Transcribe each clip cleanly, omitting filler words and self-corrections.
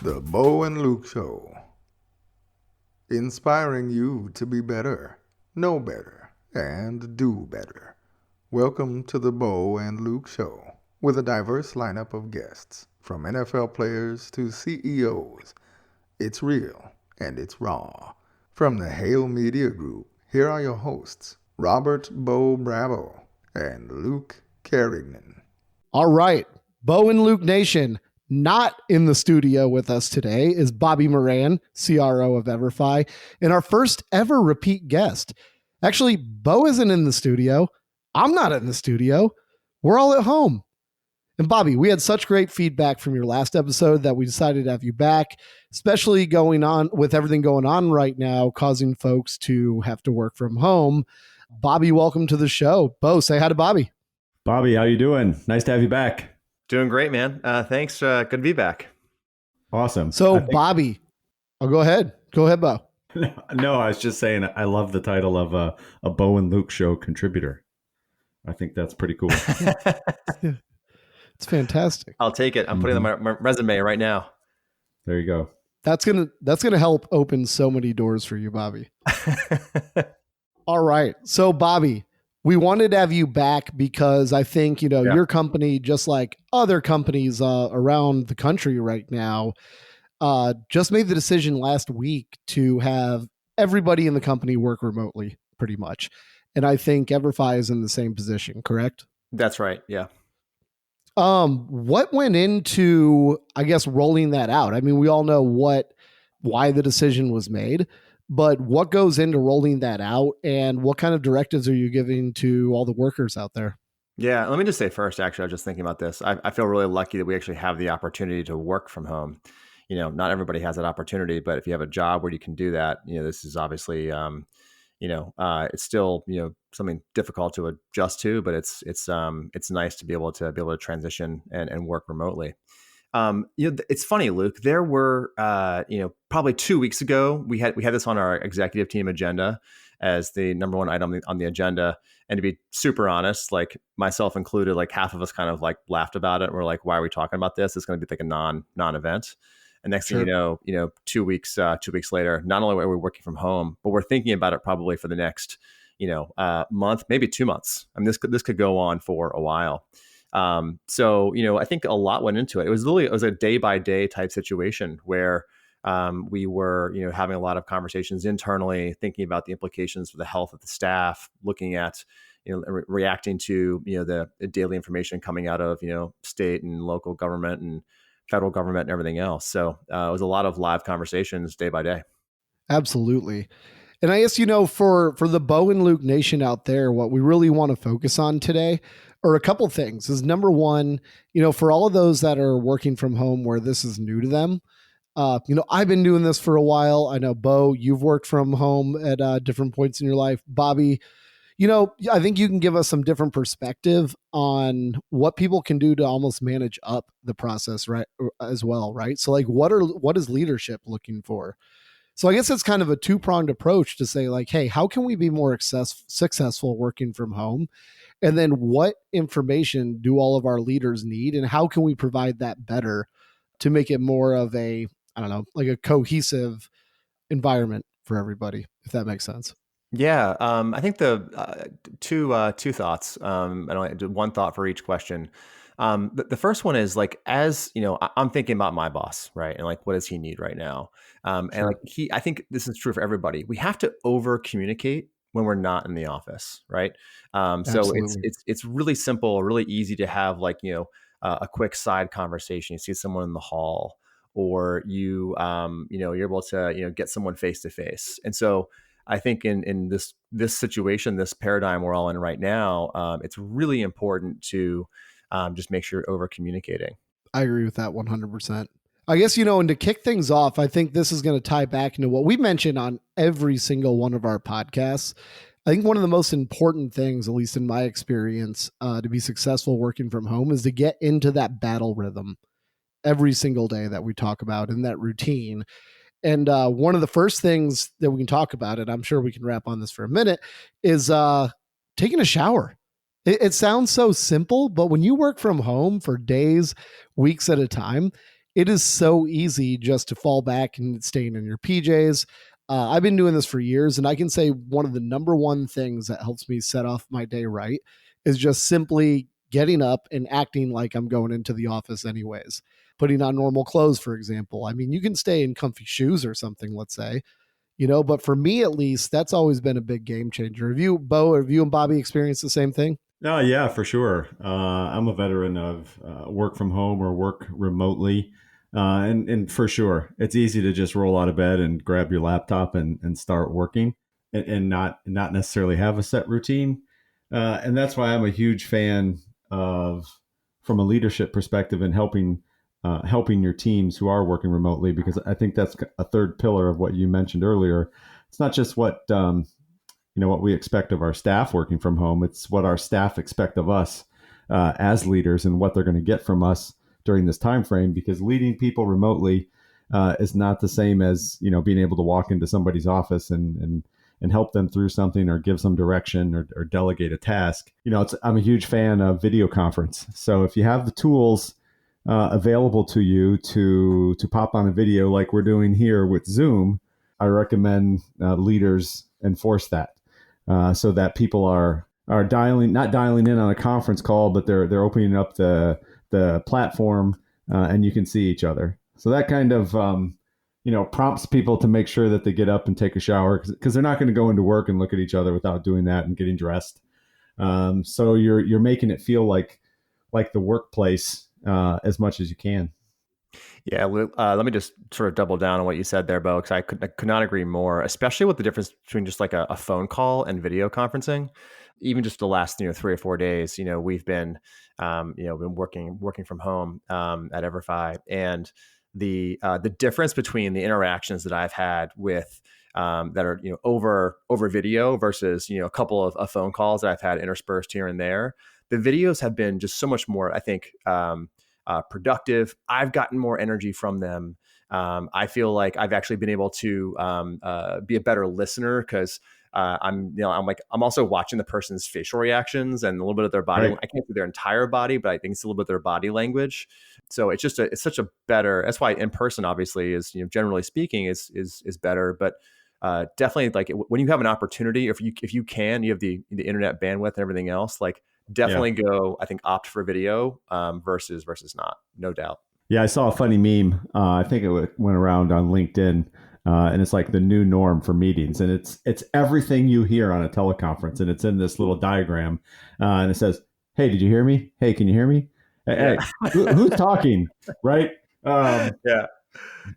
The Bo and Luke Show. Inspiring you to be better, know better, and do better. Welcome to the Bo and Luke Show, with a diverse lineup of guests, from NFL players to CEOs. It's real and it's raw. From the Hale Media Group, here are your hosts, Robert Bo Bravo and Luke Carignan. All right, Bo and Luke Nation. Not in the studio with us today is Bobby Moran, CRO of EverFi, and our first ever repeat guest. Actually, Bo isn't in the studio. I'm not in the studio. We're all at home. And Bobby, we had such great feedback from your last episode that we decided to have you back, especially going on with everything going on right now, causing folks to have to work from home. Bobby, welcome to the show. Bo, say hi to Bobby. Bobby, how you doing? Nice to have you back. Doing great, man. Thanks. Good to be back. Awesome. So, Bobby, go ahead. Go ahead, Bo. No, I was just saying I love the title of a Bo and Luke Show contributor. I think that's pretty cool. It's fantastic. I'll take it. I'm putting it on my resume right now. There you go. That's gonna help open so many doors for you, Bobby. All right. So, Bobby, we wanted to have you back because I think, your company, just like other companies around the country right now, just made the decision last week to have everybody in the company work remotely, pretty much. And I think EverFi is in the same position, correct? That's right. Yeah. What went into, I guess, rolling that out? I mean, we all know why the decision was made. But what goes into rolling that out, and what kind of directives are you giving to all the workers out there? Yeah, let me just say first, actually, I was just thinking about this. I feel really lucky that we actually have the opportunity to work from home. Not everybody has that opportunity, but if you have a job where you can do that, this is obviously, it's still, something difficult to adjust to, but it's nice to be able to transition and work remotely. It's funny, Luke, there were, probably 2 weeks ago, we had this on our executive team agenda as the number one item on the agenda. And to be super honest, like myself included, like half of us kind of like laughed about it. We're like, why are we talking about this? It's going to be like a non-event. And next thing you know, 2 weeks later, not only are we working from home, but we're thinking about it probably for the next, month, maybe 2 months. I mean, this could go on for a while. So, I think a lot went into it. It was a day by day type situation where, we were, having a lot of conversations internally, thinking about the implications for the health of the staff, looking at, reacting to, the daily information coming out of, state and local government and federal government and everything else. So, it was a lot of live conversations day by day. Absolutely. And I guess, for the Bo and Luke Nation out there, what we really want to focus on today are a couple things. Is number one, for all of those that are working from home where this is new to them, I've been doing this for a while. I know, Bo, you've worked from home at different points in your life. Bobby, I think you can give us some different perspective on what people can do to almost manage up the process, right, as well, right? So like, what is leadership looking for? So I guess it's kind of a two-pronged approach to say like, hey, how can we be more successful working from home? And then what information do all of our leaders need? And how can we provide that better to make it more of a, like a cohesive environment for everybody, if that makes sense? Yeah. I think the two thoughts, I do one thought for each question. The first one is like, as I'm thinking about my boss, right? And like, what does he need right now? And like I think this is true for everybody. We have to over communicate when we're not in the office, right? So it's really simple, really easy to have like, a quick side conversation. You see someone in the hall, or you're able to, get someone face to face. And so I think in this situation, this paradigm we're all in right now, it's really important to just make sure you're over communicating. I agree with that 100%. I guess, and to kick things off, I think this is going to tie back into what we mentioned on every single one of our podcasts. I think one of the most important things, at least in my experience, to be successful working from home is to get into that battle rhythm every single day that we talk about in that routine. And one of the first things that we can talk about, and I'm sure we can wrap on this for a minute, is taking a shower. It sounds so simple, but when you work from home for days, weeks at a time, it is so easy just to fall back and staying in your PJs. I've been doing this for years, and I can say one of the number one things that helps me set off my day right is just simply getting up and acting like I'm going into the office anyways. Putting on normal clothes, for example. I mean, you can stay in comfy shoes or something, let's say, but for me at least, that's always been a big game changer. Have you and Bobby experienced the same thing? Oh, yeah, for sure. I'm a veteran of work from home or work remotely. And for sure, it's easy to just roll out of bed and grab your laptop and start working and not necessarily have a set routine. And that's why I'm a huge fan of, from a leadership perspective, and helping your teams who are working remotely, because I think that's a third pillar of what you mentioned earlier. It's not just what we expect of our staff working from home. It's what our staff expect of us as leaders, and what they're going to get from us during this time frame. Because leading people remotely is not the same as being able to walk into somebody's office and help them through something, or give some direction, or delegate a task. I'm a huge fan of video conference. So if you have the tools available to you to pop on a video like we're doing here with Zoom, I recommend leaders enforce that. So that people are not dialing in on a conference call, but they're opening up the platform, and you can see each other. So that kind of prompts people to make sure that they get up and take a shower, because they're not going to go into work and look at each other without doing that and getting dressed. So you're making it feel like the workplace as much as you can. Yeah, let me just sort of double down on what you said there, Bo, because I could not agree more, especially with the difference between just like a phone call and video conferencing. Even just the last 3 or 4 days, we've been been working from home at EverFi, and the difference between the interactions that I've had with that are over video versus a couple of phone calls that I've had interspersed here and there. The videos have been just so much more, I think, productive. I've gotten more energy from them. I feel like I've actually been able to be a better listener, because I'm also watching the person's facial reactions and a little bit of their body. Right. I can't see their entire body, but I think it's a little bit of their body language. So it's such a better. That's why in person, obviously, is generally speaking is better. But definitely, like when you have an opportunity, if you can, you have the internet bandwidth and everything else, like. Definitely go, I think, opt for video versus not, no doubt. Yeah, I saw a funny meme. I think it went around on LinkedIn, and it's like the new norm for meetings. And it's everything you hear on a teleconference. And it's in this little diagram. And it says, hey, did you hear me? Hey, can you hear me? Hey, who's talking? Right? Yeah.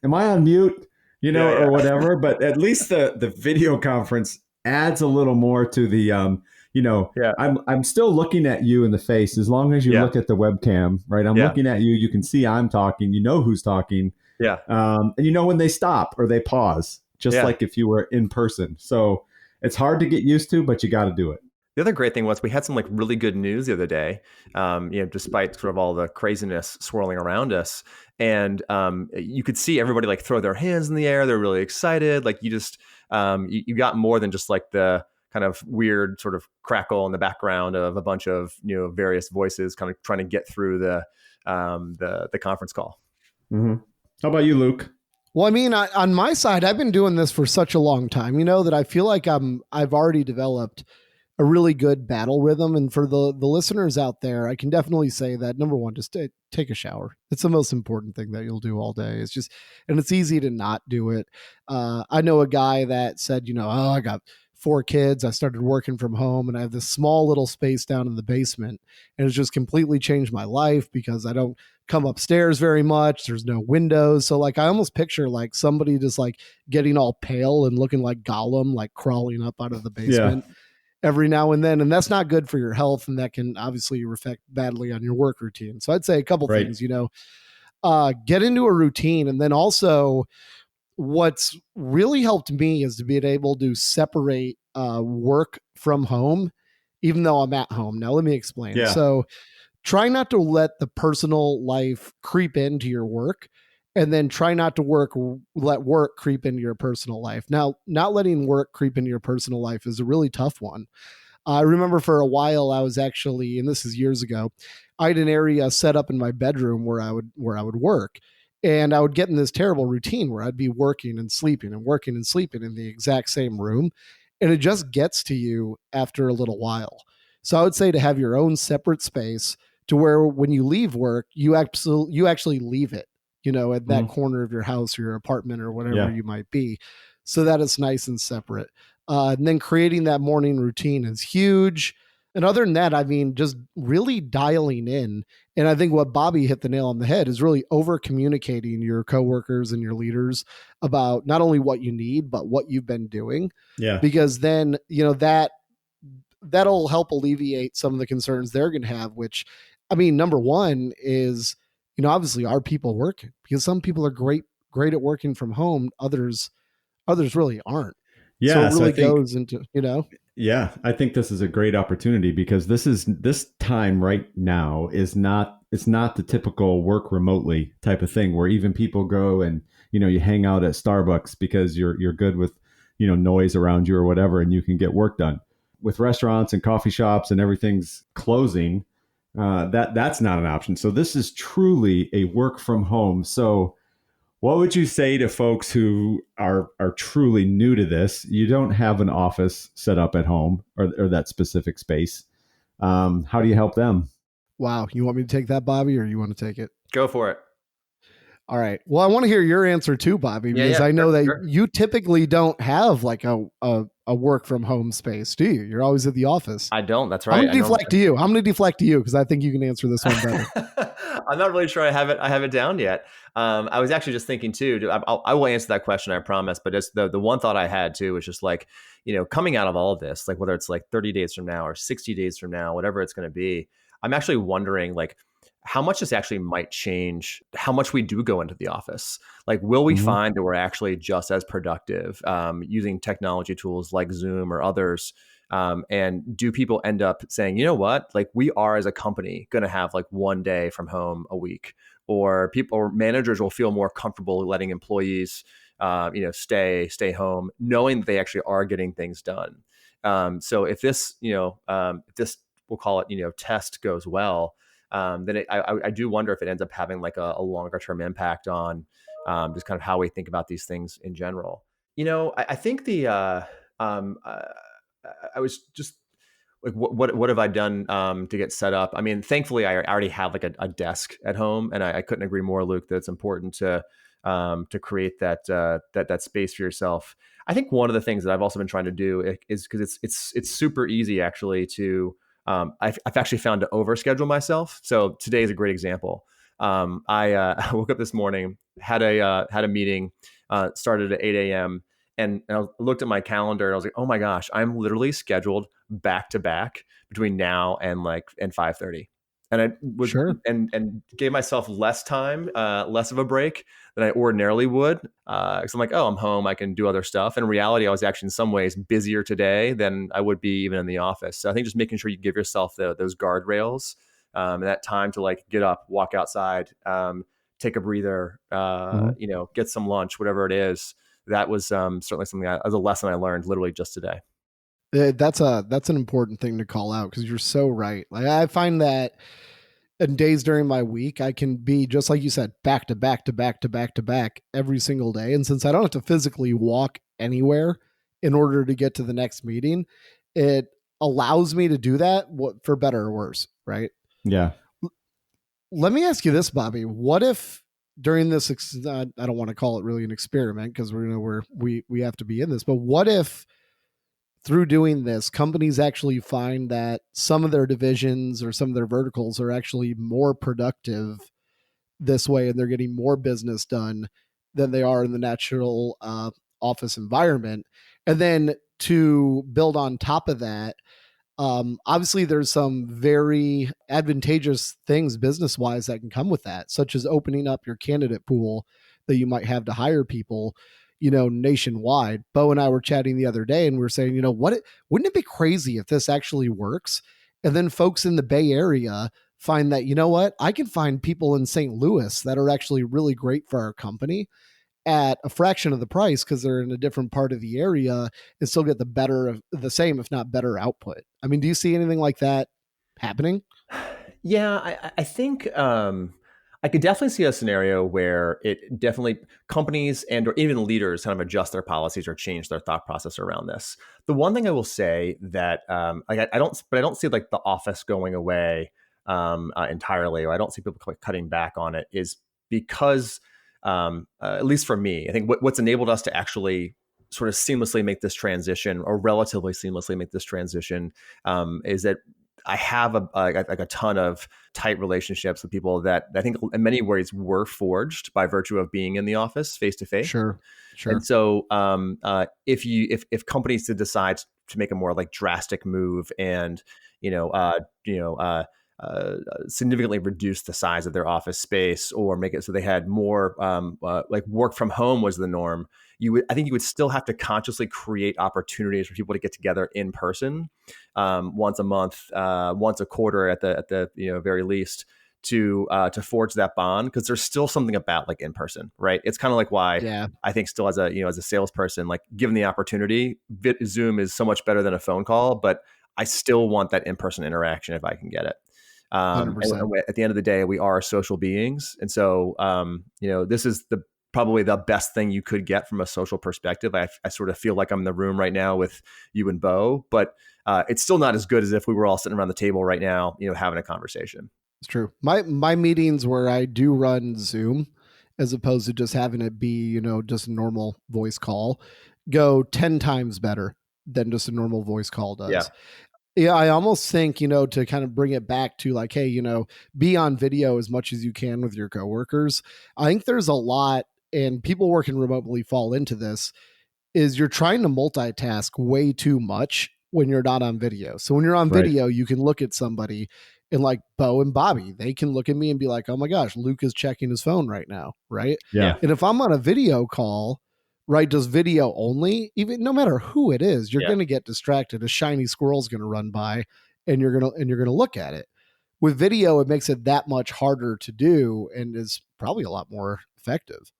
Am I on mute? Or whatever. But at least the video conference adds a little more to the I'm still looking at you in the face, as long as you look at the webcam, right? I'm looking at you. You can see I'm talking. You know who's talking. Yeah. And when they stop or they pause, just like if you were in person. So it's hard to get used to, but you got to do it. The other great thing was we had some like really good news the other day, despite sort of all the craziness swirling around us. And you could see everybody like throw their hands in the air. They're really excited. Like you just, you got more than just like the kind of weird sort of crackle in the background of a bunch of various voices kind of trying to get through the conference call. Mm-hmm. How about you, Luke? Well, I mean, on my side, I've been doing this for such a long time, that I feel like I've already developed a really good battle rhythm. And for the listeners out there, I can definitely say that, number one, just take a shower. It's the most important thing that you'll do all day. And it's easy to not do it. I know a guy that said, I got 4 kids. I started working from home, and I have this small little space down in the basement, and it's just completely changed my life because I don't come upstairs very much. There's no windows. So like, I almost picture like somebody just like getting all pale and looking like Gollum, like crawling up out of the basement every now and then. And that's not good for your health. And that can obviously reflect badly on your work routine. So I'd say a couple things, get into a routine. And then also, what's really helped me is to be able to separate work from home, even though I'm at home. Now, let me explain. Yeah. So try not to let the personal life creep into your work, and then try not to let work creep into your personal life. Now, not letting work creep into your personal life is a really tough one. I remember for a while I was actually, and this is years ago, I had an area set up in my bedroom where I would work. And I would get in this terrible routine where I'd be working and sleeping and working and sleeping in the exact same room. And it just gets to you after a little while. So I would say to have your own separate space to where when you leave work, you actually leave it, at that corner of your house or your apartment or whatever you might be, so that it's nice and separate. And then creating that morning routine is huge. And other than that, I mean, just really dialing in. And I think what Bobby hit the nail on the head is really over communicating your coworkers and your leaders about not only what you need, but what you've been doing. Yeah. Because then, that'll help alleviate some of the concerns they're going to have, which, I mean, number one is, obviously are people working? Because some people are great at working from home. Others really aren't. Yeah. So it really goes into, Yeah, I think this is a great opportunity because this time right now it's not the typical work remotely type of thing where even people go and you hang out at Starbucks because you're good with noise around you or whatever, and you can get work done. With restaurants and coffee shops and everything's closing, that's not an option. So this is truly a work from home. So what would you say to folks who are truly new to this? You don't have an office set up at home or that specific space. How do you help them? Wow. You want me to take that, Bobby, or you want to take it? Go for it. All right. Well, I want to hear your answer too, Bobby, because I know that you typically don't have like a work from home space, do you? You're always at the office. I don't. That's right. I'm going to deflect to you because I think you can answer this one better. I'm not really sure I have it down yet. I was actually just thinking too, I will answer that question, I promise. But just the one thought I had too was just like, coming out of all of this, like whether it's like 30 days from now or 60 days from now, whatever it's going to be, I'm actually wondering like, how much this actually might change how much we do go into the office. Like, will we find that we're actually just as productive using technology tools like Zoom or others? And do people end up saying, you know what, like we are as a company going to have like one day from home a week, or people or managers will feel more comfortable letting employees, stay home, knowing that they actually are getting things done. So if this, if this, we'll call it, test goes well, then I do wonder if it ends up having like a longer term impact on just kind of how we think about these things in general. I think I was just like, what have I done to get set up? I mean, thankfully, I already have like a desk at home, and I couldn't agree more, Luke, that it's important to create that space for yourself. I think one of the things that I've also been trying to do is because it's super easy actually to I've actually found to overschedule myself. So today is a great example. I woke up this morning, had a meeting, started at 8 a.m. And I looked at my calendar and I was like, oh my gosh, I'm literally scheduled back to back between now and 5:30. And I was and gave myself less time, less of a break than I ordinarily would. Because I'm like, oh, I'm home, I can do other stuff. And in reality, I was actually in some ways busier today than I would be even in the office. So I think just making sure you give yourself those guardrails and that time to like get up, walk outside, take a breather, get some lunch, whatever it is. That was certainly something as a lesson I learned literally just today. That's an important thing to call out because you're so right. Like I find that in days during my week, I can be just like you said, back to back to back to back to back every single day. And since I don't have to physically walk anywhere in order to get to the next meeting, it allows me to do that for better or worse, right? Yeah. Let me ask you this, Bobby. What if during this, I don't want to call it really an experiment because we have to be in this, but what if through doing this, companies actually find that some of their divisions or some of their verticals are actually more productive this way and they're getting more business done than they are in the natural office environment? And then to build on top of that, obviously there's some very advantageous things business-wise that can come with that, such as opening up your candidate pool that you might have to hire people, nationwide. Bo and I were chatting the other day and we were saying, wouldn't it be crazy if this actually works? And then folks in the Bay Area find that, I can find people in St. Louis that are actually really great for our company at a fraction of the price because they're in a different part of the area and still get the same, if not better output. I mean, do you see anything like that happening? Yeah, I think I could definitely see a scenario where it definitely companies and or even leaders kind of adjust their policies or change their thought process around this. The one thing I will say that I don't see like the office going away entirely, or I don't see people cutting back on it, is because at least for me, I think what's enabled us to actually sort of seamlessly make this transition, or relatively seamlessly make this transition, is that I have a ton of tight relationships with people that I think in many ways were forged by virtue of being in the office face to face. Sure. And so if companies to decide to make a more like drastic move and significantly reduce the size of their office space, or make it so they had more like work from home was the norm, I think you would still have to consciously create opportunities for people to get together in person once a month, once a quarter at the very least, to forge that bond, because there's still something about like in person, right? It's kind of like why I think still as a salesperson, like given the opportunity, Zoom is so much better than a phone call, but I still want that in-person interaction if I can get it. And at the end of the day, we are social beings, and so this is probably the best thing you could get from a social perspective. I sort of feel like I'm in the room right now with you and Bo, but it's still not as good as if we were all sitting around the table right now, having a conversation. It's true. My meetings where I do run Zoom, as opposed to just having it be, just a normal voice call, go 10 times better than just a normal voice call does. Yeah, I almost think, to kind of bring it back to like, hey, be on video as much as you can with your coworkers. I think there's a lot, and people working remotely fall into this, is you're trying to multitask way too much when you're not on video. So when you're on video, you can look at somebody, and like Bo and Bobby, they can look at me and be like, oh my gosh, Luke is checking his phone right now. Right. Yeah. And if I'm on a video call, right, just video only, even no matter who it is, you're going to get distracted. A shiny squirrel's going to run by, and you're going to look at it. With video, it makes it that much harder to do, and is probably a lot more effective.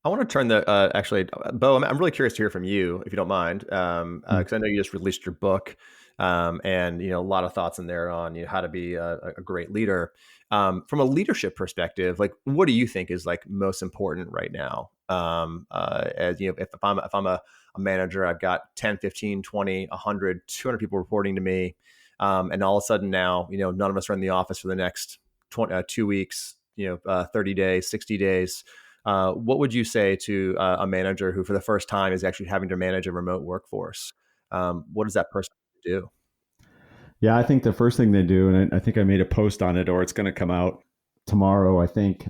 I want to turn actually, Bo, I'm really curious to hear from you, if you don't mind, because I know you just released your book, and a lot of thoughts in there on how to be a great leader. From a leadership perspective, like what do you think is like most important right now? As if I'm a manager, I've got 10, 15, 20, 100, 200 people reporting to me, and all of a sudden now, none of us are in the office for the next 2 weeks, 30 days, 60 days. What would you say to a manager who for the first time is actually having to manage a remote workforce? What does that person do? Yeah, I think the first thing they do, and I think I made a post on it, or it's going to come out tomorrow, I think.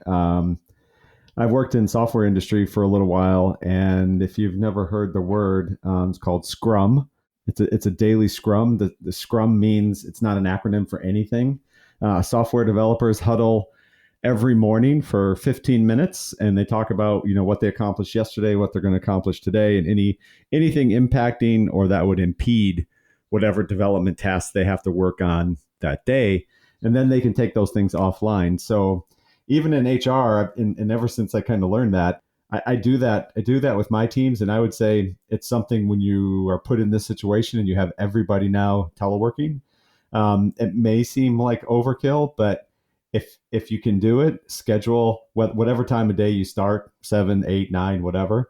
I've worked in software industry for a little while, and if you've never heard the word, it's called scrum. It's a daily scrum. The scrum means, it's not an acronym for anything. Software developers huddle every morning for 15 minutes, and they talk about what they accomplished yesterday, what they're going to accomplish today, and anything impacting or that would impede whatever development tasks they have to work on that day, and then they can take those things offline. So even in HR, and ever since I kind of learned that, I do that with my teams, and I would say it's something when you are put in this situation and you have everybody now teleworking. It may seem like overkill, but if you can do it, schedule whatever time of day you start, 7, 8, 9, whatever.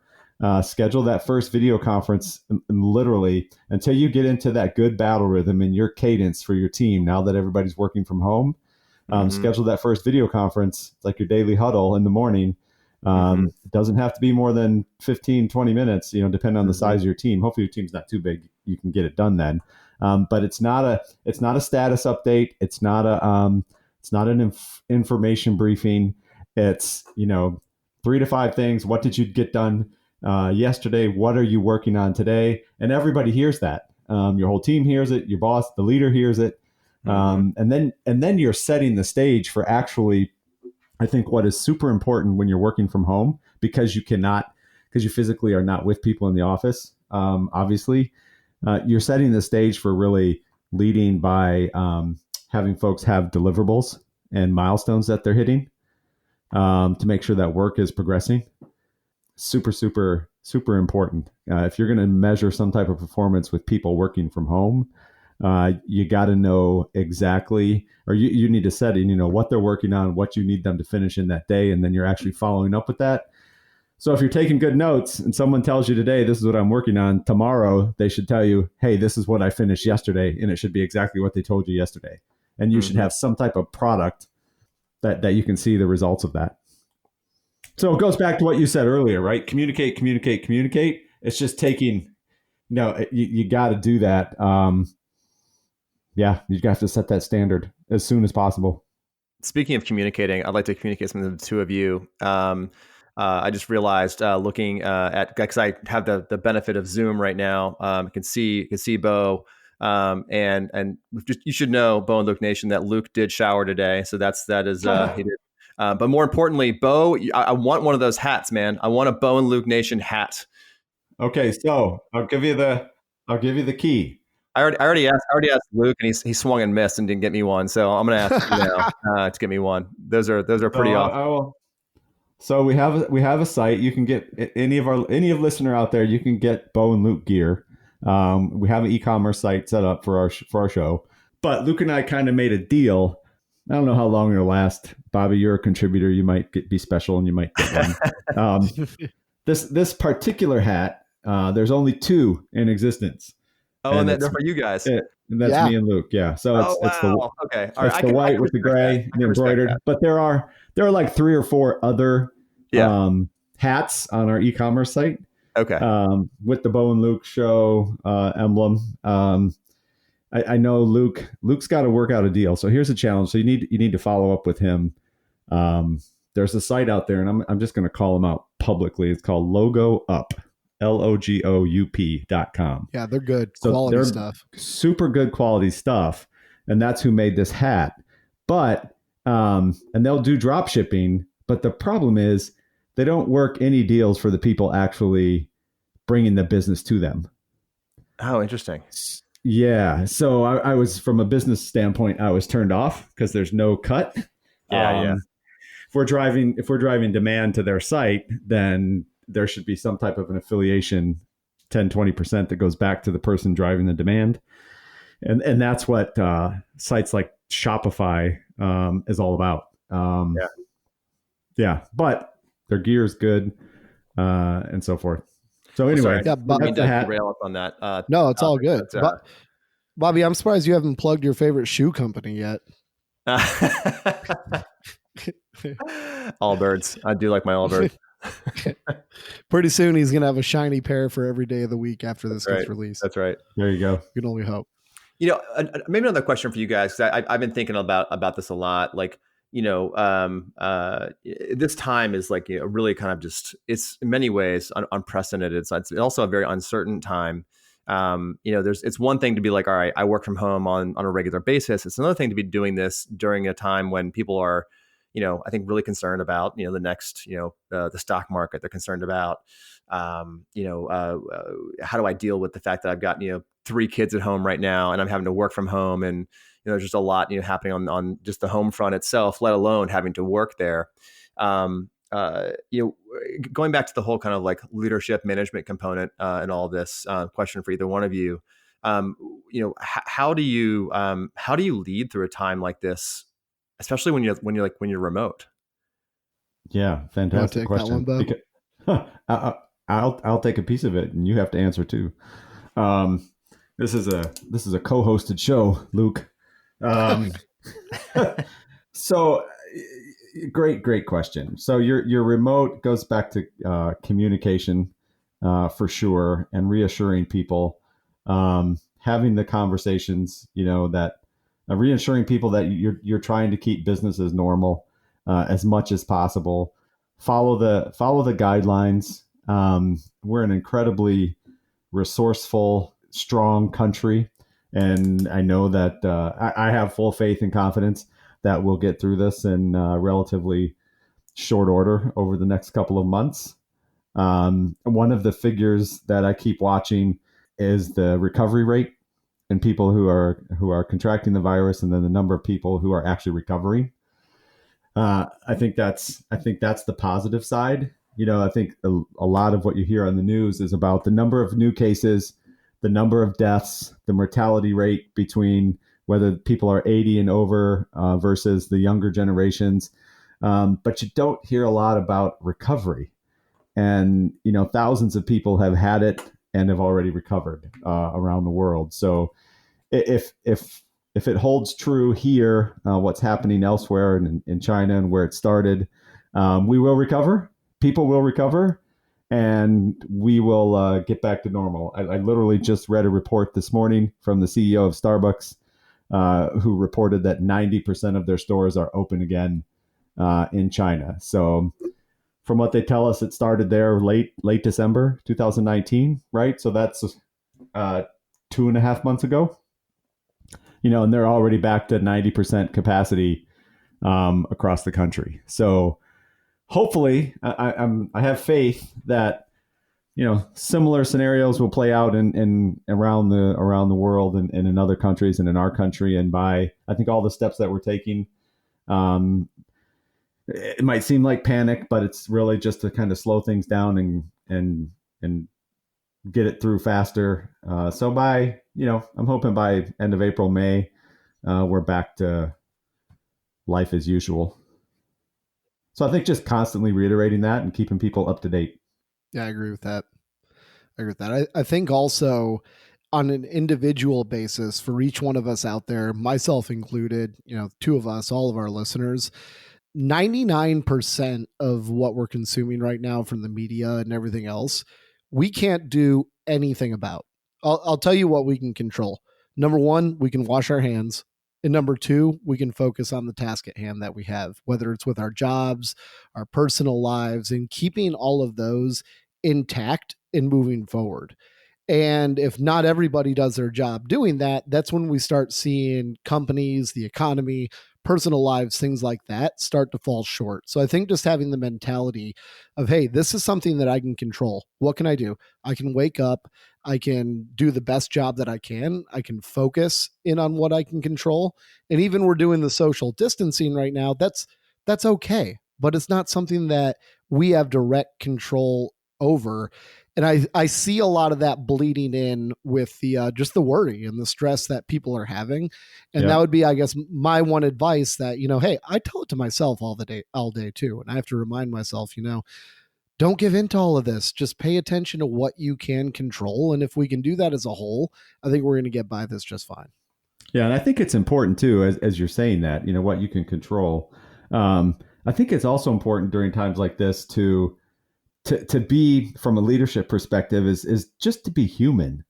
Schedule that first video conference, and literally until you get into that good battle rhythm and your cadence for your team. Now that everybody's working from home, schedule that first video conference. It's like your daily huddle in the morning. It doesn't have to be more than 15, 20 minutes, depending on the size of your team. Hopefully your team's not too big. You can get it done then. But it's not a status update. It's not an information briefing. It's, 3 to 5 things. What did you get done yesterday? What are you working on today? And everybody hears that. Your whole team hears it. Your boss, the leader hears it. And then you're setting the stage for actually, I think what is super important when you're working from home, because you physically are not with people in the office. Obviously, you're setting the stage for really leading by having folks have deliverables and milestones that they're hitting to make sure that work is progressing. Super, super, super important. If you're going to measure some type of performance with people working from home, You got to know exactly, or you need to set in, what they're working on, what you need them to finish in that day, and then you're actually following up with that. So if you're taking good notes and someone tells you today, this is what I'm working on, tomorrow they should tell you, hey, this is what I finished yesterday, and it should be exactly what they told you yesterday. And you should have some type of product that you can see the results of that. So it goes back to what you said earlier, right? Communicate. It's just taking, you got to do that. You have to set that standard as soon as possible. Speaking of communicating, I'd like to communicate something to the two of you. I just realized looking at, because I have the benefit of Zoom right now. I can see Bo, and just, you should know, Bo and Luke Nation, that Luke did shower today. So that is he did. But more importantly, Bo, I want one of those hats, man. I want a Bo and Luke Nation hat. Okay, so I'll give you the key. I already asked Luke, and he swung and missed and didn't get me one. So I'm going to ask you now to get me one. Those are pretty awesome. So we have a site. You can get any of listener out there. You can get Bo and Luke gear. We have an e-commerce site set up for our show. But Luke and I kind of made a deal. I don't know how long it'll last. Bobby, you're a contributor. You might be special, and you might get one. This particular hat, there's only 2 in existence. Oh, and they're for you guys. And that's me and Luke. Yeah. So it's the white with the gray and the embroidered. But there are like 3 or 4 other hats on our e-commerce site. Okay. With the Bo and Luke show emblem. I know Luke's got to work out a deal. So here's a challenge. So you need to follow up with him. There's a site out there, and I'm just going to call him out publicly. It's called Logo Up. LOGOUP.com. Yeah, they're good. So quality they're stuff. Super good quality stuff. And that's who made this hat. But, and they'll do drop shipping. But the problem is they don't work any deals for the people actually bringing the business to them. Oh, interesting. Yeah. So I was, from a business standpoint, I was turned off because there's no cut. Yeah. If we're driving demand to their site, then there should be some type of an affiliation, 10-20% that goes back to the person driving the demand. And that's what sites like Shopify is all about. Yeah. But their gear is good and so forth. So anyway, Bobby does rail up on that. No, it's all good. Bobby, I'm surprised you haven't plugged your favorite shoe company yet. Allbirds. I do like my Allbirds. Pretty soon he's gonna have a shiny pair for every day of the week after this gets released. That's right. There you go. You can only hope. Maybe another question for you guys, because I've been thinking about this a lot. Like, this time is like really kind of just, it's in many ways unprecedented. It's also a very uncertain time. It's one thing to be like, all right, I work from home on a regular basis. It's another thing to be doing this during a time when people are, I think really concerned about, the next, the stock market. They're concerned about, how do I deal with the fact that I've got, 3 kids at home right now and I'm having to work from home, and, there's just a lot, happening on just the home front itself, let alone having to work there. Going back to the whole kind of like leadership management component and all this, question for either one of you, how do you lead through a time like this, especially when you're remote? Yeah, fantastic question. I'll take a piece of it, and you have to answer too. This is a co-hosted show, Luke. So great question. So your remote goes back to communication for sure, and reassuring people, having the conversations, that reassuring people that you're trying to keep business as normal as much as possible. Follow the guidelines. We're an incredibly resourceful, strong country, and I know that I have full faith and confidence that we'll get through this in relatively short order over the next couple of months. One of the figures that I keep watching is the recovery rate and people who are contracting the virus, and then the number of people who are actually recovering. I think that's the positive side. I think a lot of what you hear on the news is about the number of new cases, the number of deaths, the mortality rate between whether people are 80 and over versus the younger generations. But you don't hear a lot about recovery. And, thousands of people have had it and have already recovered around the world. So if it holds true here, what's happening elsewhere in China and where it started, we will recover. People will recover, and we will get back to normal. I literally just read a report this morning from the CEO of Starbucks, who reported that 90% of their stores are open again in China. So from what they tell us, it started there late December 2019, right? So that's 2.5 months ago. And they're already back to 90% capacity across the country. So hopefully, I have faith that similar scenarios will play out in around the world and in other countries and in our country. And by I think all the steps that we're taking, it might seem like panic, but it's really just to kind of slow things down and get it through faster. So by I'm hoping by end of April, May, we're back to life as usual. So I think just constantly reiterating that and keeping people up to date. Yeah, I agree with that. I think also on an individual basis for each one of us out there, myself included, two of us, all of our listeners, 99% of what we're consuming right now from the media and everything else, we can't do anything about. I'll tell you what we can control. Number one, we can wash our hands. And number two, we can focus on the task at hand that we have, whether it's with our jobs, our personal lives, and keeping all of those intact and moving forward. And if not everybody does their job doing that, that's when we start seeing companies, the economy, personal lives, things like that start to fall short. So I think just having the mentality of, hey, this is something that I can control. What can I do? I can wake up. I can do the best job that I can. I can focus in on what I can control. And even we're doing the social distancing right now. That's okay, but it's not something that we have direct control over. And I see a lot of that bleeding in with the just the worry and the stress that people are having. And that would be, I guess, my one advice that, hey, I tell it to myself all day too. And I have to remind myself, don't give in to all of this. Just pay attention to what you can control. And if we can do that as a whole, I think we're going to get by this just fine. Yeah. And I think it's important too, as you're saying that, what you can control. I think it's also important during times like this to be, from a leadership perspective, is just to be human,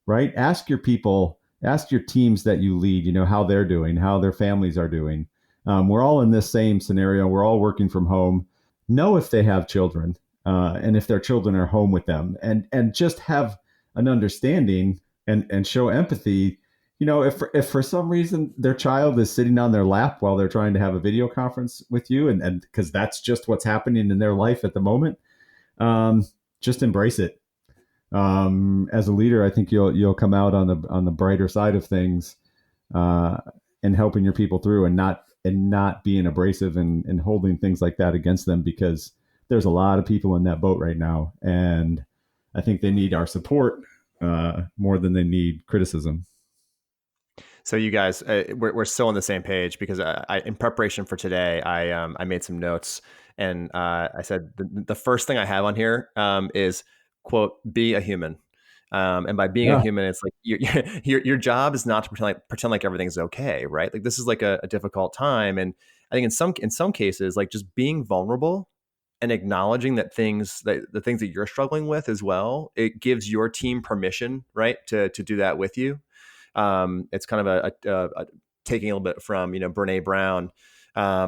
right? Ask your people, ask your teams that you lead, how they're doing, how their families are doing. We're all in this same scenario. We're all working from home. Know if they have children and if their children are home with them, and just have an understanding and show empathy. If for some reason their child is sitting on their lap while they're trying to have a video conference with you, and because that's just what's happening in their life at the moment, just embrace it. As a leader, I think you'll come out on the brighter side of things, and helping your people through, and not being abrasive and holding things like that against them, because there's a lot of people in that boat right now, and I think they need our support more than they need criticism. So you guys, we're still on the same page, because I in preparation for today, I made some notes, and I said the first thing I have on here is, quote, be a human. And by being a human, it's like your job is not to pretend like everything's okay, right? Like this is like a difficult time, and I think in some cases, like just being vulnerable and acknowledging that the things that you're struggling with as well, it gives your team permission, right, to do that with you. It's kind of a taking a little bit from Brene Brown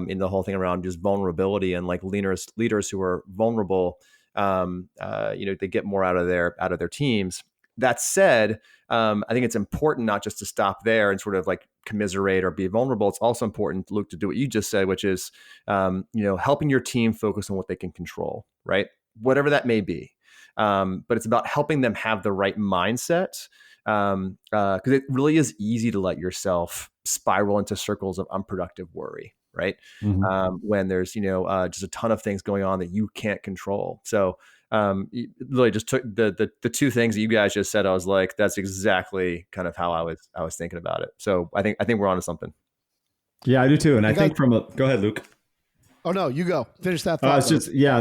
in the whole thing around just vulnerability, and like leaders who are vulnerable, they get more out of their teams. That said, I think it's important not just to stop there and sort of like commiserate or be vulnerable. It's also important, Luke, to do what you just said, which is helping your team focus on what they can control, right? Whatever that may be. But it's about helping them have the right mindset. Because it really is easy to let yourself spiral into circles of unproductive worry, right? Mhm. When there's, just a ton of things going on that you can't control. So literally just took the two things that you guys just said. I was like, that's exactly kind of how I was thinking about it. So I think we're onto something. Yeah, I do too. And I And guys, think go ahead, Luke. oh no, you go. Finish that thought. I was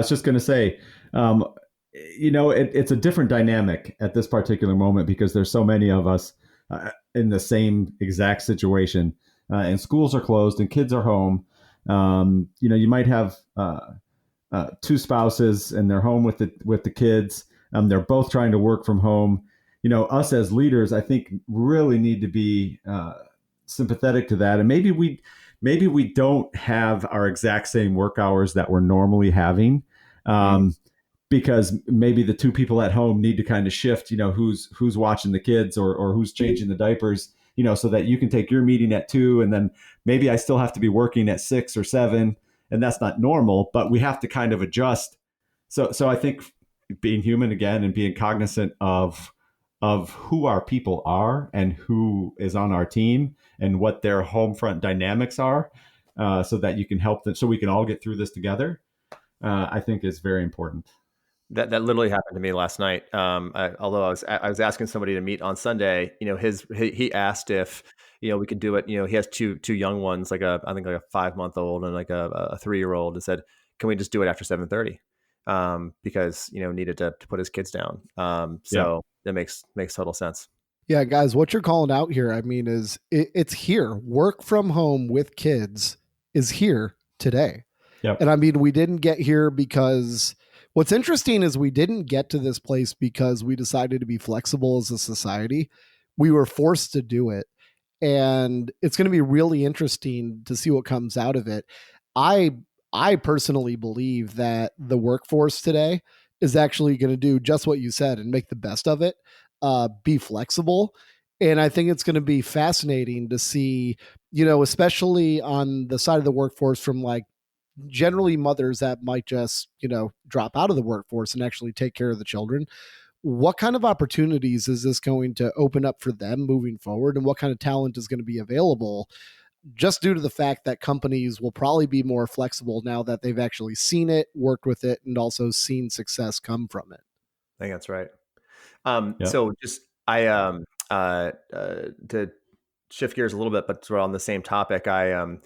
just going to say, um, it's a different dynamic at this particular moment because there's so many of us in the same exact situation, and schools are closed and kids are home. You might have two spouses and they're home with the kids. They're both trying to work from home. Us as leaders, I think, really need to be sympathetic to that, and maybe we don't have our exact same work hours that we're normally having, because maybe the two people at home need to kind of shift, who's watching the kids or who's changing the diapers, so that you can take your meeting at 2, and then maybe I still have to be working at 6 or 7, and that's not normal, but we have to kind of adjust. So I think being human again and being cognizant of who our people are and who is on our team and what their home front dynamics are, so that you can help them, so we can all get through this together, I think is very important. That literally happened to me last night. Although I was asking somebody to meet on Sunday, he asked if, we could do it. He has two young ones, I think like a 5-month-old and like a 3-year-old, and said, can we just do it after 7:30? Because, needed to put his kids down. So that makes total sense. Yeah, guys, what you're calling out here, I mean, is it's here. Work from home with kids is here today. Yep. And I mean, we didn't get here because what's interesting is we didn't get to this place because we decided to be flexible as a society. We were forced to do it. And it's going to be really interesting to see what comes out of it. I personally believe that the workforce today is actually going to do just what you said and make the best of it, be flexible. And I think it's going to be fascinating to see, especially on the side of the workforce from like generally mothers that might just, drop out of the workforce and actually take care of the children. What kind of opportunities is this going to open up for them moving forward? And what kind of talent is going to be available just due to the fact that companies will probably be more flexible now that they've actually seen it, worked with it, and also seen success come from it? I think that's right. Yep. So just to shift gears a little bit, but we're on the same topic. On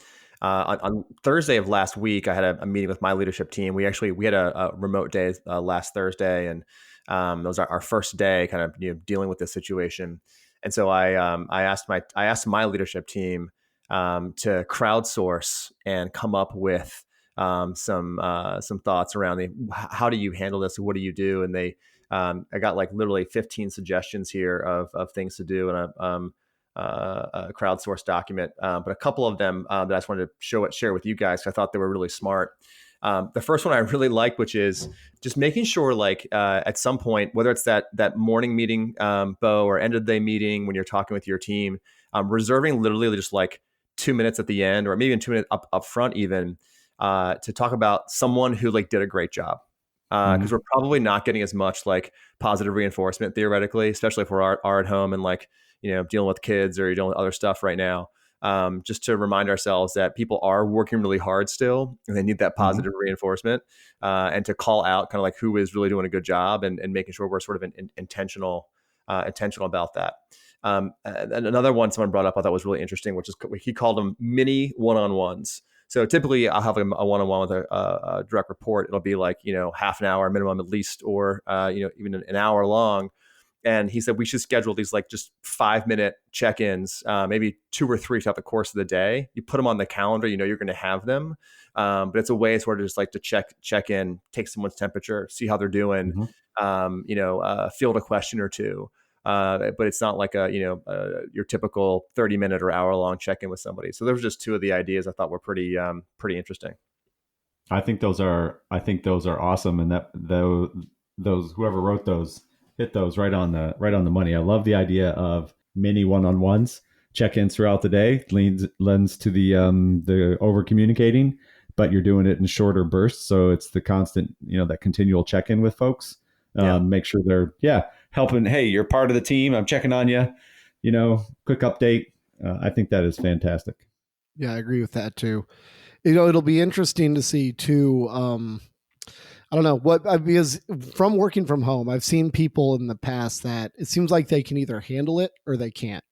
Thursday of last week, I had a meeting with my leadership team. We had a remote day last Thursday, and it was our first day kind of dealing with this situation. And so I asked my leadership team to crowdsource and come up with some thoughts around how do you handle this? What do you do? And I got like literally 15 suggestions here of things to do in a crowdsourced document. But a couple of them that I just wanted to share with you guys, 'cause I thought they were really smart. The first one I really like, which is just making sure, like at some point, whether it's that morning meeting, Bo, or end of the day meeting when you're talking with your team, reserving literally just like 2 minutes at the end, or maybe even 2 minutes up front, even to talk about someone who like did a great job. Because we're probably not getting as much like positive reinforcement theoretically, especially if we're are at home and like dealing with kids or dealing with other stuff right now. Just to remind ourselves that people are working really hard still, and they need that positive reinforcement, and to call out kind of like who is really doing a good job, and making sure we're sort of intentional about that. And another one someone brought up I thought was really interesting, which is he called them mini one-on-ones. So typically I'll have a one-on-one with a direct report. It'll be like, half an hour minimum at least, or, even an hour long. And he said we should schedule these like just 5-minute check-ins, maybe 2 or 3 throughout the course of the day. You put them on the calendar, you're going to have them. But it's a way sort of just like to check in, take someone's temperature, see how they're doing, field a question or two. But it's not like your typical 30-minute or hour-long check-in with somebody. So those were just 2 of the ideas I thought were pretty interesting. I think those are awesome, and that those whoever wrote those hit those right on the money. I love the idea of mini one-on-ones, check-ins throughout the day, lends to the over communicating, but you're doing it in shorter bursts, so it's the constant, that continual check-in with folks. Make sure they're helping. Hey, you're part of the team. I'm checking on you. Quick update. I think that is fantastic. Yeah, I agree with that too. It'll be interesting to see too. I don't know because from working from home, I've seen people in the past that it seems like they can either handle it or they can't.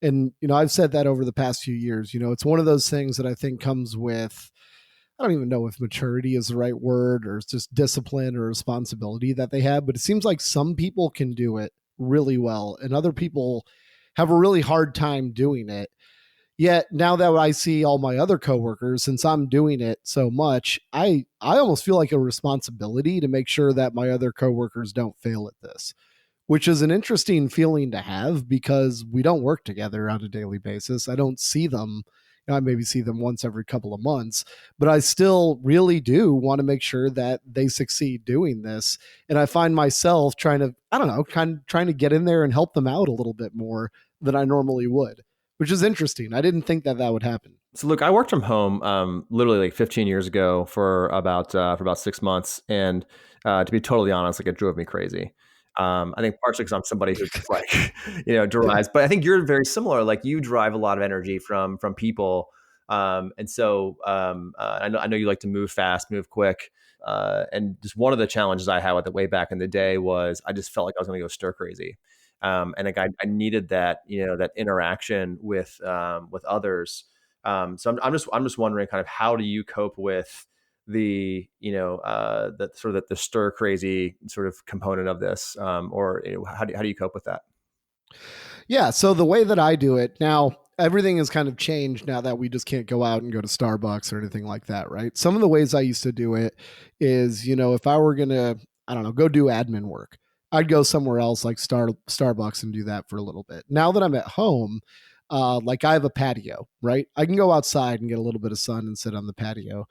And, I've said that over the past few years. It's one of those things that I think comes with, I don't even know if maturity is the right word or it's just discipline or responsibility that they have, but it seems like some people can do it really well and other people have a really hard time doing it. Yet now that I see all my other coworkers, since I'm doing it so much, I almost feel like a responsibility to make sure that my other coworkers don't fail at this, which is an interesting feeling to have because we don't work together on a daily basis. I don't see them. I maybe see them once every couple of months, but I still really do want to make sure that they succeed doing this. And I find myself trying to get in there and help them out a little bit more than I normally would, which is interesting. I didn't think that would happen. So look, I worked from home literally like 15 years ago for about 6 months, and to be totally honest, like it drove me crazy. I think partially because I'm somebody who just like derives, but I think you're very similar. Like you derive a lot of energy from people, and so I know you like to move fast, move quick, and just one of the challenges I had with it way back in the day was I just felt like I was going to go stir crazy. And like I needed that, that interaction with others. So I'm just wondering kind of how do you cope with the, the sort of the stir crazy sort of component of this, or how do you cope with that? Yeah. So the way that I do it now, everything has kind of changed now that we just can't go out and go to Starbucks or anything like that, right? Some of the ways I used to do it is, if I were going to, I don't know, go do admin work, I'd go somewhere else like Starbucks and do that for a little bit. Now that I'm at home, like I have a patio, right? I can go outside and get a little bit of sun and sit on the patio.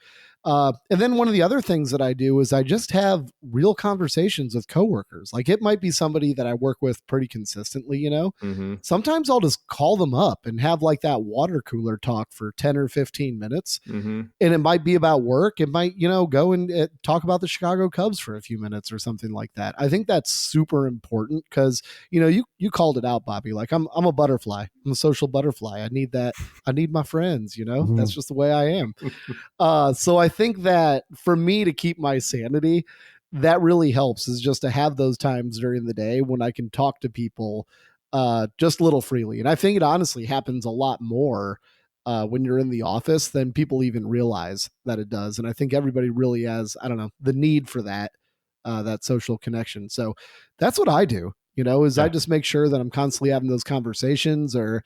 And then one of the other things that I do is I just have real conversations with coworkers. Like it might be somebody that I work with pretty consistently, Mm-hmm. Sometimes I'll just call them up and have like that water cooler talk for 10 or 15 minutes. Mm-hmm. And it might be about work. It might, go and talk about the Chicago Cubs for a few minutes or something like that. I think that's super important because, you called it out, Bobby. Like I'm a butterfly. I'm a social butterfly. I need that. I need my friends, Mhm. That's just the way I am. So I think that for me to keep my sanity, that really helps is just to have those times during the day when I can talk to people just a little freely. And I think it honestly happens a lot more when you're in the office than people even realize that it does. And I think everybody really has, I don't know, the need for that social connection. So that's what I do, is I just make sure that I'm constantly having those conversations or,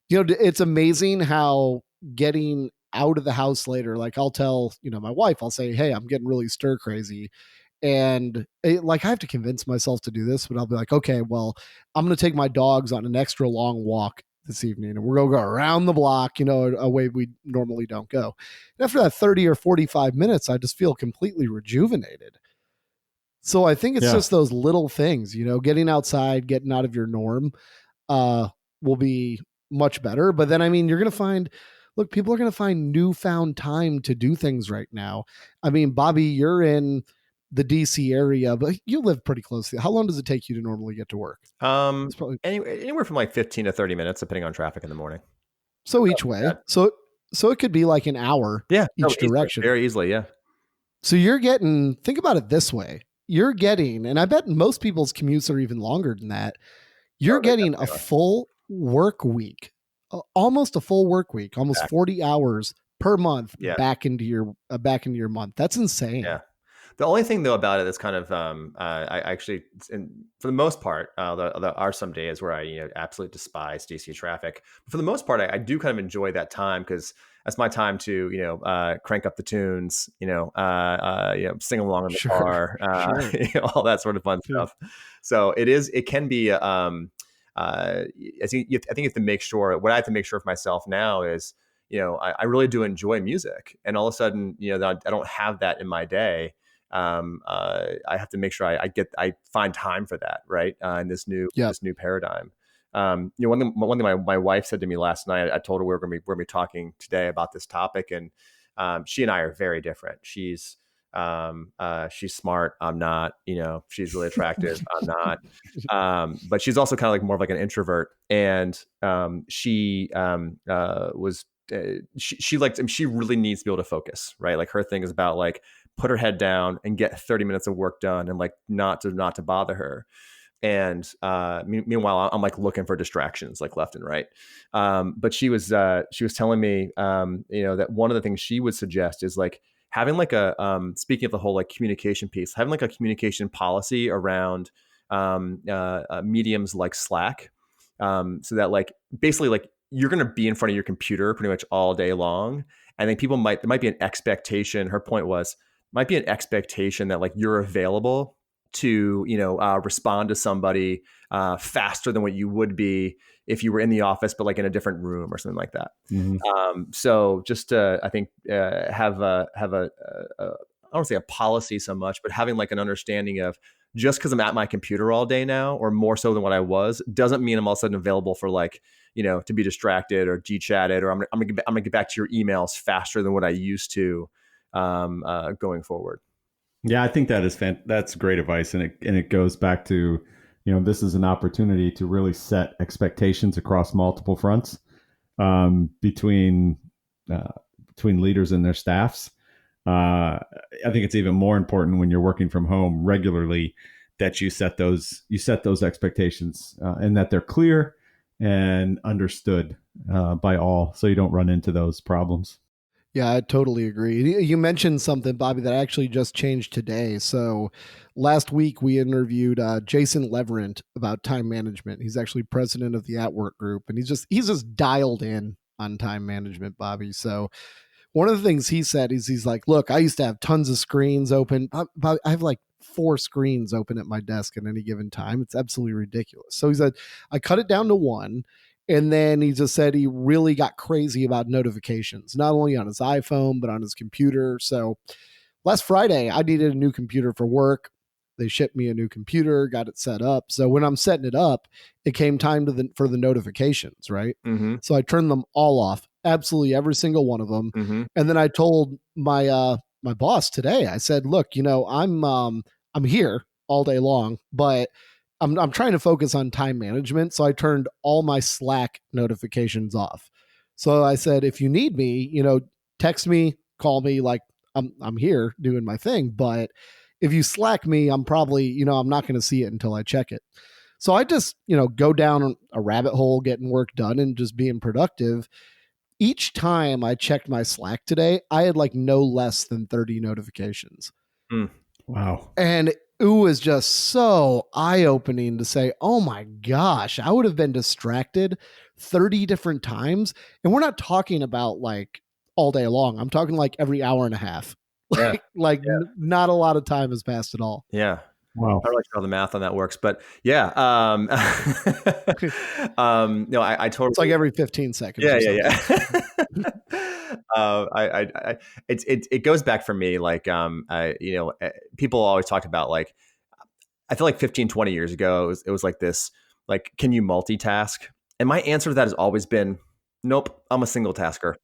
it's amazing how getting out of the house later, like I'll tell, my wife, I'll say, hey, I'm getting really stir crazy. And like I have to convince myself to do this, but I'll be like, okay, well, I'm going to take my dogs on an extra long walk this evening and we're going to go around the block, a way we normally don't go. And after that 30 or 45 minutes, I just feel completely rejuvenated. So I think it's just those little things, getting outside, getting out of your norm will be much better. But then, I mean, you're going to find, look, people are going to find newfound time to do things right now. I mean, Bobby, you're in the DC area, but you live pretty closely. How long does it take you to normally get to work? It's probably anywhere from like 15 to 30 minutes, depending on traffic in the morning. So each way. So it could be like an hour each direction. Very easily. Yeah. So you're getting, think about it this way. You're getting, and I bet most people's commutes are even longer than that. You're getting a full work week, almost a full work week, almost 40 hours per month back into your month. That's insane. Yeah. The only thing though about it that's kind of, I actually, for the most part, there are some days where I, absolutely despise DC traffic. But for the most part, I do kind of enjoy that time because that's my time to, crank up the tunes, sing along in the car, all that sort of fun stuff. So it can be, I think you have to make sure, what I have to make sure for myself now is, I really do enjoy music, and all of a sudden, I don't have that in my day. I have to make sure I find time for that, right? In this new paradigm. One thing my wife said to me last night, I told her we're going to be talking today about this topic, and she and I are very different. She's smart. I'm not. She's really attractive. I'm not. But she's also kind of like more of like an introvert, and she was she likes, I mean, she really needs to be able to focus, right? Like her thing is about like put her head down and get 30 minutes of work done and like not to bother her. And meanwhile, I'm like looking for distractions like left and right. But she was telling me, that one of the things she would suggest is like having like speaking of the whole like communication piece, having like a communication policy around mediums like Slack, so that like basically like you're going to be in front of your computer pretty much all day long. I think there might be an expectation. Her point was, might be an expectation that like you're available to, respond to somebody faster than what you would be if you were in the office, but like in a different room or something like that. Mm-hmm. So just to, I think, have a I don't want to say a policy so much, but having like an understanding of just because I'm at my computer all day now, or more so than what I was, doesn't mean I'm all of a sudden available for like, to be distracted or G-chatted, or I'm gonna get back to your emails faster than what I used to going forward. Yeah, I think that's great advice, and it goes back to, this is an opportunity to really set expectations across multiple fronts between leaders and their staffs. I think it's even more important when you're working from home regularly that you set those expectations and that they're clear and understood by all, so you don't run into those problems. Yeah, I totally agree. You mentioned something, Bobby, that actually just changed today. So last week we interviewed Jason Leverant about time management. He's actually president of the At Work group, and he's just dialed in on time management, Bobby. So one of the things he said is he's like, look, I used to have tons of screens open. I have like 4 screens open at my desk at any given time. It's absolutely ridiculous. So he said, I cut it down to 1. And then he just said he really got crazy about notifications, not only on his iPhone, but on his computer. So last Friday, I needed a new computer for work. They shipped me a new computer, got it set up. So when I'm setting it up, it came time for the notifications, right? Mm-hmm. So I turned them all off, absolutely every single one of them. Mm-hmm. And then I told my my boss today, I said, look, I'm here all day long, but I'm trying to focus on time management. So I turned all my Slack notifications off. So I said, if you need me, text me, call me, like I'm here doing my thing. But if you Slack me, I'm probably, I'm not going to see it until I check it. So I just, go down a rabbit hole, getting work done and just being productive. Each time I checked my Slack today, I had like no less than 30 notifications. Wow. And it was just so eye-opening to say, oh my gosh, I would have been distracted 30 different times. And we're not talking about like all day long. I'm talking like every hour and a half. Not a lot of time has passed at all. Yeah. Wow. I don't like how the math on that works, but yeah. No, I totally. It's like every 15 seconds. Yeah. It goes back for me. Like, people always talked about like, I feel like 15, 20 years ago, it was like this, like, can you multitask? And my answer to that has always been, nope, I'm a single tasker.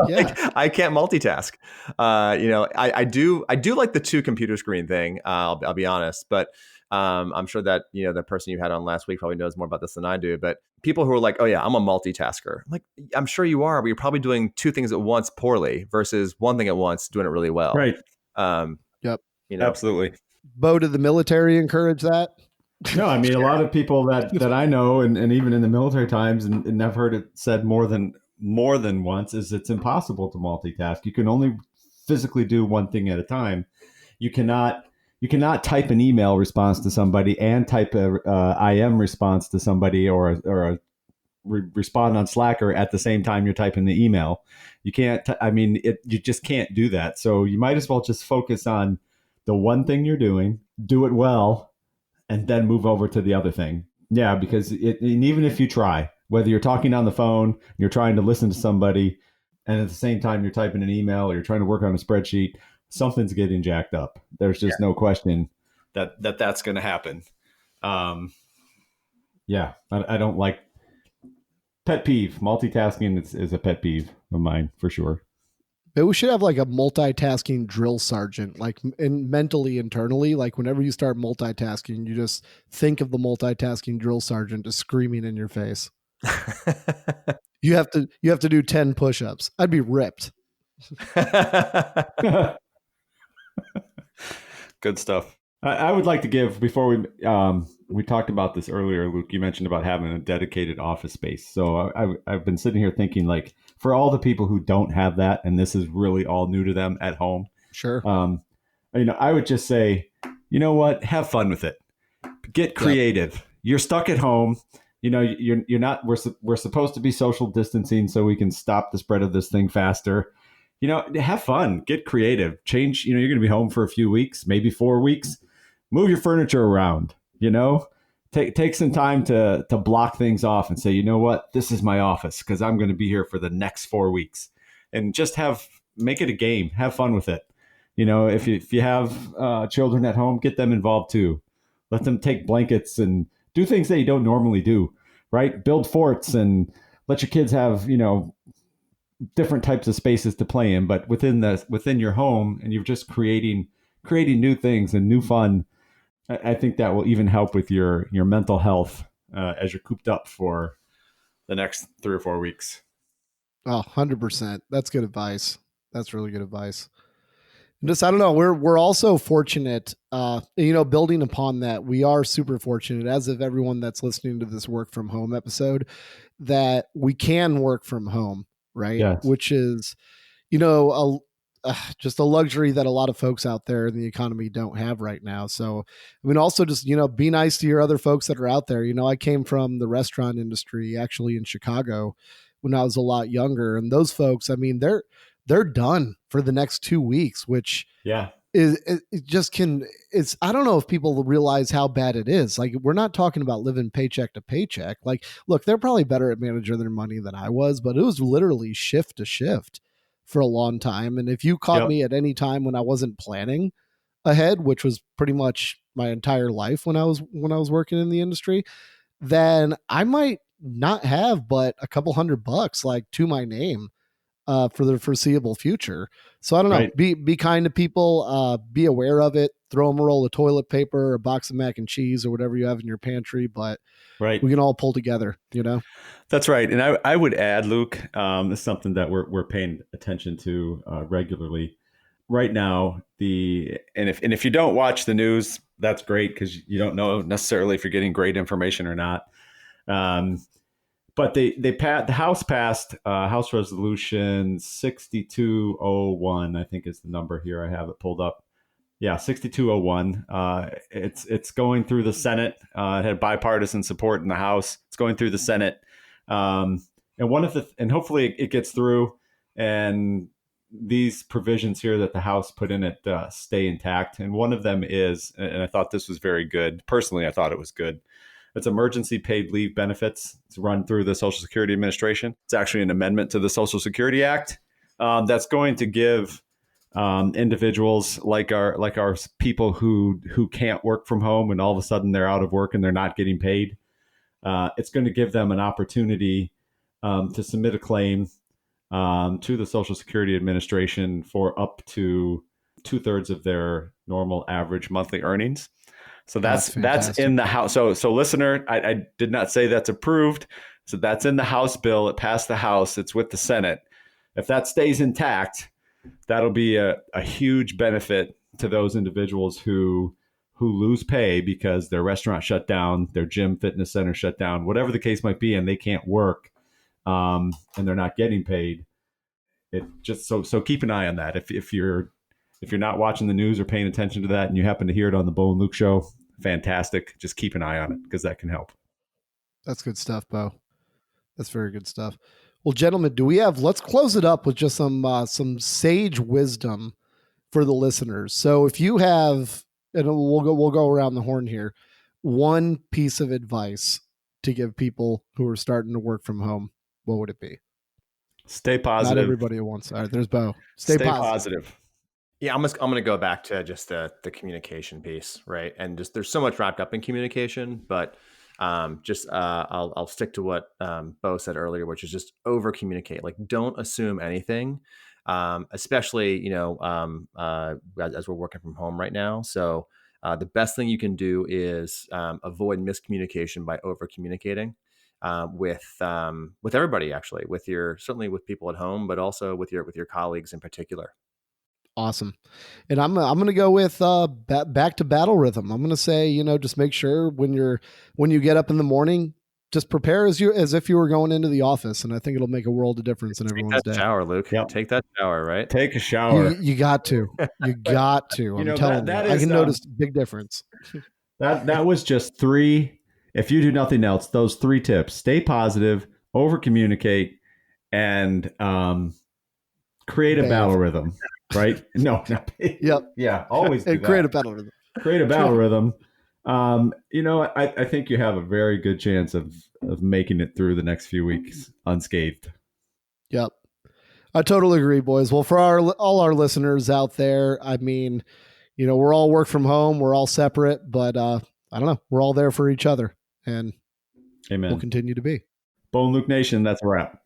Like, I can't multitask. I do like the 2 computer screen thing. I'll be honest, but I'm sure that, the person you had on last week probably knows more about this than I do, but people who are like, oh yeah, I'm a multitasker. Like, I'm sure you are, but you're probably doing 2 things at once poorly versus 1 thing at once, doing it really well. Right. Yep. Absolutely. Bo, did the military encourage that? No, I mean, a lot of people that I know, and even in the military times, and I've heard it said more than once, is it's impossible to multitask. You can only physically do one thing at a time. You cannot type an email response to somebody and type a IM response to somebody or a respond on Slack or at the same time you're typing the email. You can't. You just can't do that. So you might as well just focus on the one thing you're doing, do it well, and then move over to the other thing. Yeah, because and even if you try, whether you're talking on the phone, you're trying to listen to somebody, and at the same time you're typing an email or you're trying to work on a spreadsheet, something's getting jacked up. There's just no question that's going to happen. I don't like pet peeve. Multitasking is a pet peeve of mine for sure. But we should have like a multitasking drill sergeant, like mentally, internally, like whenever you start multitasking, you just think of the multitasking drill sergeant just screaming in your face. You have to do 10 push-ups. I'd be ripped. Good stuff. I would like to give, before we talked about this earlier, Luke, you mentioned about having a dedicated office space. So I've been sitting here thinking, like, for all the people who don't have that, and this is really all new to them at home. Sure. I would just say, you know what? Have fun with it. Get creative. Yep. You're stuck at home. You're not, we're supposed to be social distancing so we can stop the spread of this thing faster. Have fun, get creative, change. You're going to be home for a few weeks, maybe 4 weeks. Move your furniture around, take some time to block things off and say, you know what, this is my office because I'm going to be here for the next 4 weeks, and just make it a game. Have fun with it. If you have children at home, get them involved too. Let them take blankets and do things that you don't normally do, right? Build forts and let your kids have, different types of spaces to play in, but within your home, and you're just creating new things and new fun. I think that will even help with your mental health as you're cooped up for the next 3 or 4 weeks. Oh, 100%. That's good advice. That's really good advice. Just, I don't know. We're also fortunate, building upon that. We are super fortunate, as of everyone that's listening to this work from home episode, that we can work from home, right? Yes. Which is, just a luxury that a lot of folks out there in the economy don't have right now. So, also just, be nice to your other folks that are out there. I came from the restaurant industry, actually in Chicago when I was a lot younger. And those folks, they're done for the next 2 weeks, which it's, I don't know if people realize how bad it is. Like, we're not talking about living paycheck to paycheck. Like, look, they're probably better at managing their money than I was, but it was literally shift to shift for a long time. And if you caught me at any time when I wasn't planning ahead, which was pretty much my entire life when I was working in the industry, then I might not have but a couple $100 like to my name for the foreseeable future. So I don't know, right. Be kind to people, be aware of it, throw them a roll of toilet paper or a box of mac and cheese or whatever you have in your pantry, but right. we can all pull together, That's right. And I would add, Luke, this is something that we're paying attention to regularly right now. If you don't watch the news, that's great, because you don't know necessarily if you're getting great information or not. But the House passed House Resolution 6201, I think is the number here. I have it pulled up. Yeah, 6201. It's going through the Senate. It had bipartisan support in the House. It's going through the Senate. And hopefully it gets through, and these provisions here that the House put in it stay intact. And one of them is, and I thought this was very good. Personally, I thought it was good. It's emergency paid leave benefits. It's run through the Social Security Administration. It's actually an amendment to the Social Security Act that's going to give individuals like our people who can't work from home, and all of a sudden they're out of work and they're not getting paid. It's going to give them an opportunity to submit a claim to the Social Security Administration for up to 2/3 of their normal average monthly earnings. So that's in the House. So listener, I did not say that's approved. So that's in the House bill. It passed the House. It's with the Senate. If that stays intact, that'll be a huge benefit to those individuals who lose pay because their restaurant shut down, their gym, fitness center shut down, whatever the case might be, and they can't work, and they're not getting paid. It just so keep an eye on that. If you're not watching the news or paying attention to that, and you happen to hear it on the Bo and Luke show, fantastic. Just keep an eye on it, because that can help. That's good stuff, Bo. That's very good stuff. Well, gentlemen, let's close it up with just some sage wisdom for the listeners. So if you have, and we'll go around the horn here, one piece of advice to give people who are starting to work from home, what would it be? Stay positive. Not everybody at once. All right, there's Bo. Stay positive. Yeah, I'm going to go back to just the communication piece, right? And just there's so much wrapped up in communication, but I'll stick to what Bo said earlier, which is just over communicate. Like, don't assume anything, especially as we're working from home right now. So the best thing you can do is avoid miscommunication by over communicating. with everybody, actually, certainly with people at home, but also with your colleagues in particular. Awesome. And I'm going to go with back to battle rhythm. I'm going to say, just make sure when you get up in the morning, just prepare as if you were going into the office. And I think it'll make a world of difference in everyone's day. Shower, Luke. Yep. Take that shower, right? Take a shower. You got to. You got to. I'm telling you. I can notice a big difference. That was just 3. If you do nothing else, those 3 tips: stay positive, overcommunicate, and create a battle rhythm. Right? No. Yep. Yeah. Always do that. Create a battle rhythm. Create a battle rhythm. I think you have a very good chance of making it through the next few weeks unscathed. Yep. I totally agree, boys. Well, for all our listeners out there, I mean, we're all work from home. We're all separate, but I don't know. We're all there for each other, and Amen. We'll continue to be. Bo and Luke Nation, that's a wrap.